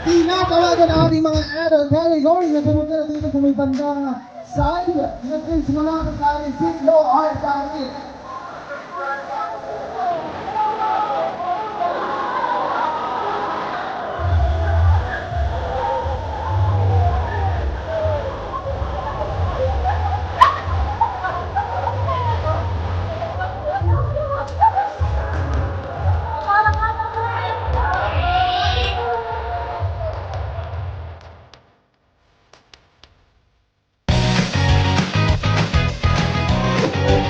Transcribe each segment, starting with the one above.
Tinatawagan ang ating mga adult category na pumunta na dito sa may bandang side. Nag-is mula sa ating Siglo Art Gallery.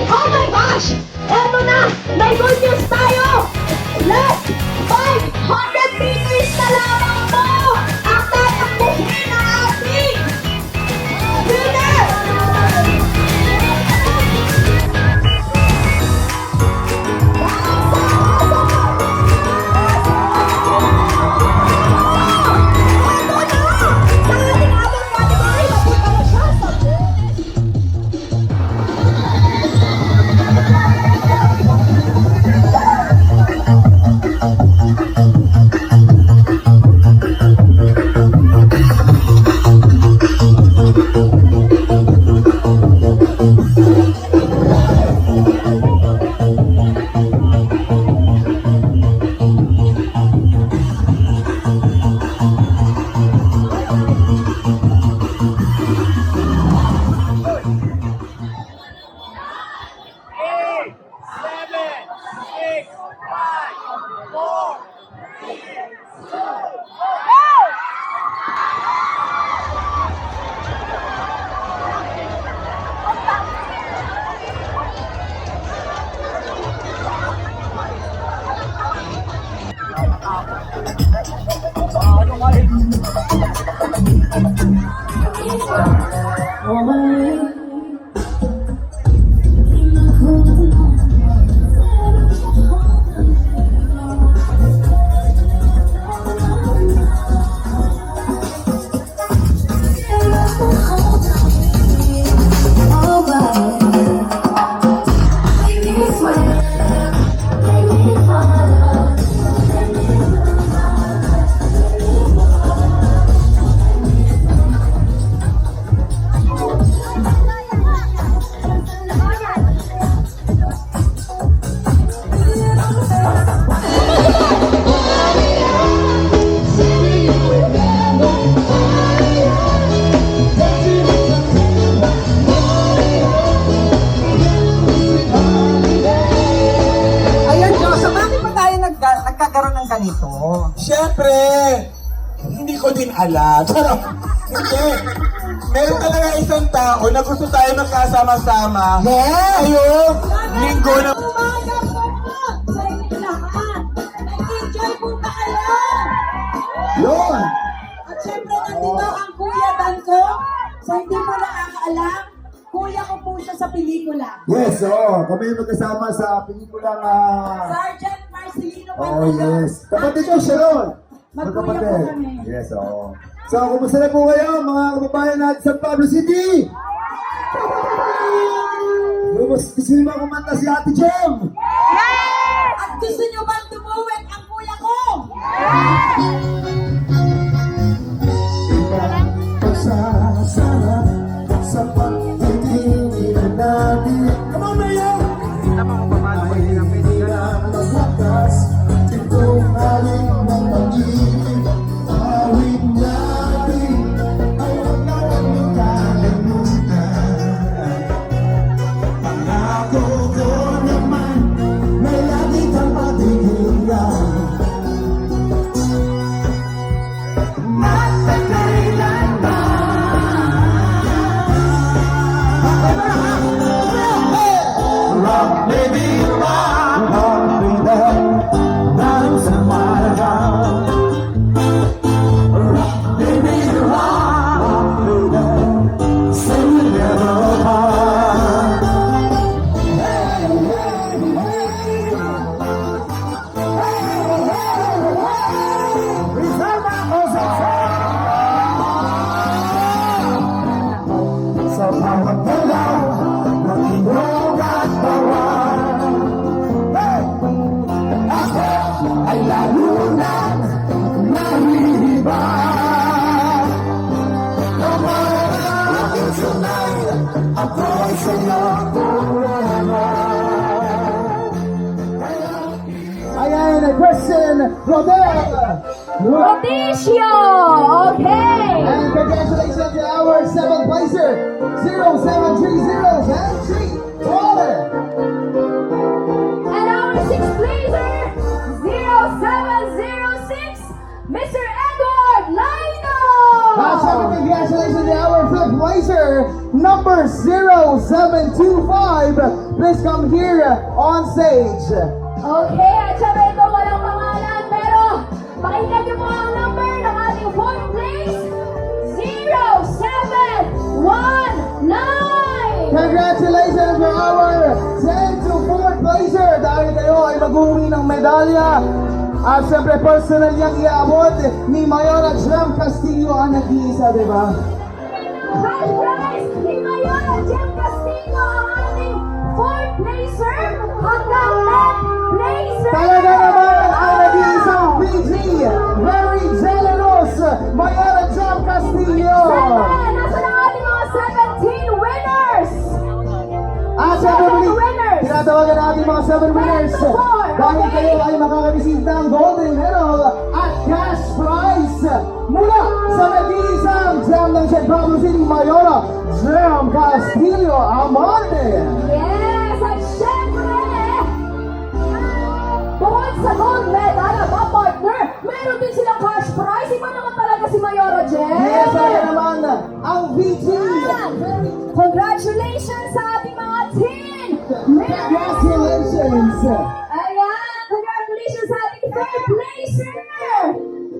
Oh my gosh! Eto na! May good news tayo! Last 500 meters na lamang po ang tatakbuhin na ating winner! Nagkakaroon ng ganito. Siyempre, hindi ko din alam. Hindi. Meron talaga isang tao na gusto tayo magkasama-sama. Yes! Ayun, linggo na... Umaga po sa inyo lahat! Nag-enjoy po ba kayo? Yun! At syempre nandito ang Kuya Danko. Sa hindi po nakakaalam, kuya ko po siya sa pelikula. Yes, kami magkasama sa pelikulang Sergeant Marcelino oh, Pantalan. yes. Kapatid ko, Sharon. Magkuya po kami. Yes, So, kumusta na po kayo, mga kababayan natin sa Pablo City? Gusto niyo ba kumanta si Ate Chong? At gusto nyo bang tumuwid ang kuya ko? Pagsasarap sa pagtitingin natin. Come on, Mayo! Ay wakas, itong aling ng pag-ibig. Awit natin ay huwag na huwag niyong kakalimutan. Pangako ko naman, may lagi kang patigilhan. Jackson Rodel. Rodicio! Okay! And congratulations to our 7th placer, 0730 Van Water. And our 6th placer, 0706, Mr. Edward Lino! Congratulations to our 5th placer, number 0725. Please come here on stage. Okay, at syempre ito walang pangalan, pero pakinggan niyo po ang number ng ating 4th place, 0719! Congratulations for our 10 to 4th placer. Dahil kayo ay mag-uwi ng medalya. At siyempre personal niyang iaabot ni Mayora Jem Castillo ang nag-iisa, di ba? Cash prize ni Mayora Jem Castillo ang ating 4th placer hanggang 10th placer! Talaga naman ang nag-iisang PG. Very generous, Mayora Jem Castillo. Siyempre, nasa na ating mga 17 winners! At siyempre, Seven winners. tinatawagan natin mga 7 winners. Ten to four. Dahil Okay. kayo ay makaka-receive ng golden medal at cash prize mula sa nag-iisang Jam ng Central City, Mayora Jem Castillo Amante. Yes! At syempre, bukod sa gold medal, mga partner, meron din silang cash prize. Iba naman talaga si Mayora Jem. Yes, kaya naman ang VG. Congratulations sa ating mga teen! Congratulations. Ayan! Congratulations sa ating third placer!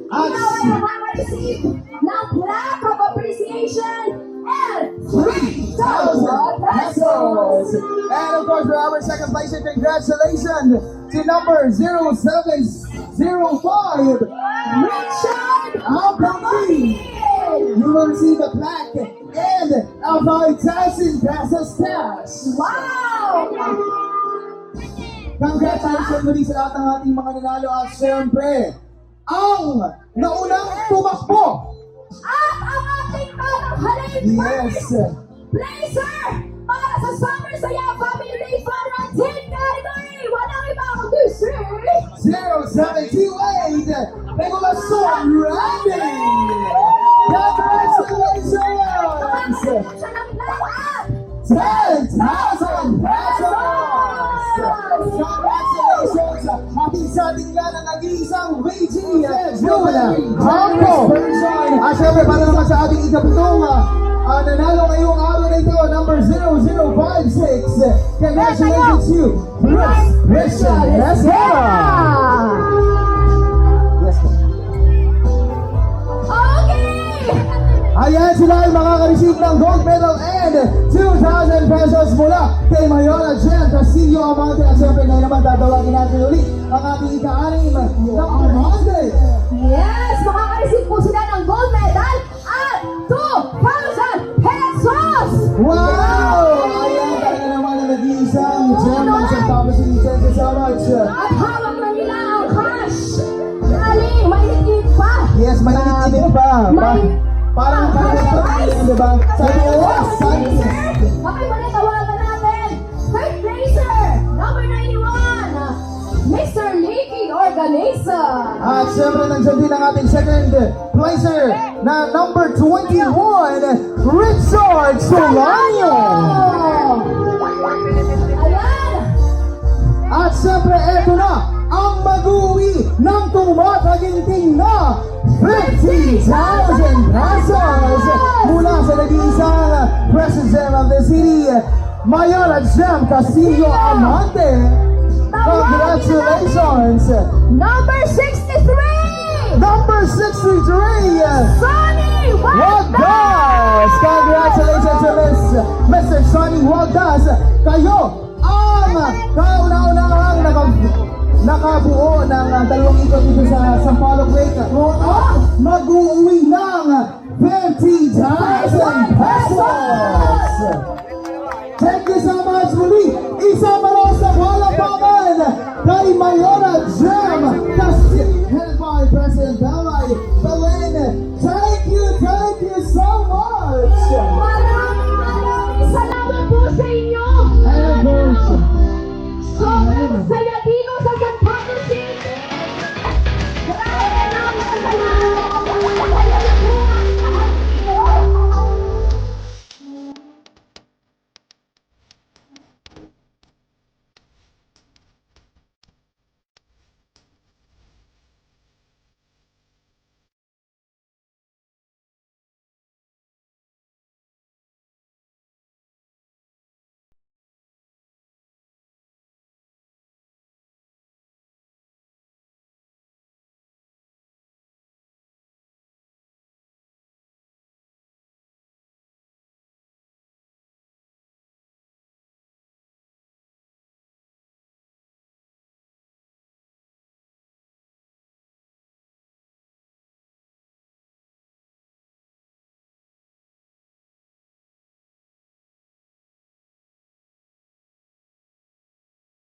At- Ikaw ay makaka-receive ng plaque of appreciation and 3,000 pesos. And of course, for our second place, congratulations to number 0705, Richard Alpamari. You will receive a plaque and a 5,000 pesos cash. Wow! Congratulations muli sa lahat ng ating mga nanalo at syempre, ang naunang tumakbo. At ang ating pananghaling Yes. first placer para sa Summer Saya Family Day Fun Run Team Category! Walang iba kundi si 0728, Regulacion Randy. Congratulations! siya ng lahat! 10,000 pesos! Congratulations! Ating sa ating yan ang nag-iisang VG June Combo! At syempre, para naman sa ating ikapitong nanalo ngayong araw na ito, number 0056. Congratulations to Bruce Christian Esquera! Yes, ma'am. Okay! Ayan, sila ay makaka-receive ng gold medal and 2,000 pesos mula kay Mayora Jem Castillo Amante. At syempre ngayon naman tatawagin natin ulit ang ating ika-anim na Amante. Yes! Makaka-receive po sila ng gold medal at 2,000 pesos! Wow! Ayan, talaga naman ang nag-iisang Jem ng St. Thomas City. Thank you so much. At hawak na nila ang cash! Galing! Mainit pa! Yes, mainit-init pa. Parang prize! di ba? Sabi ko, sabi ko. Okay, muli tawagan natin. Third placer, number 91, Mr. Licky Organiza. At syempre nandiyan din ang ating second placer na number 21, Richard Solano. Ayan! At syempre eto na ang mag-uwi ng tumataginting na 50,000 pesos mula sa nag-iisang President of the City, Mayora Jem Castillo Amante. Congratulations! Number 63, Number 63, Sonny Wagdas! Congratulations to Mr. Sonny Wagdas! Kayo ang kauna-unahang nakabuo ng dalawang ikot dito sa Sampaloc Lake. At mag-uwi ng 50,000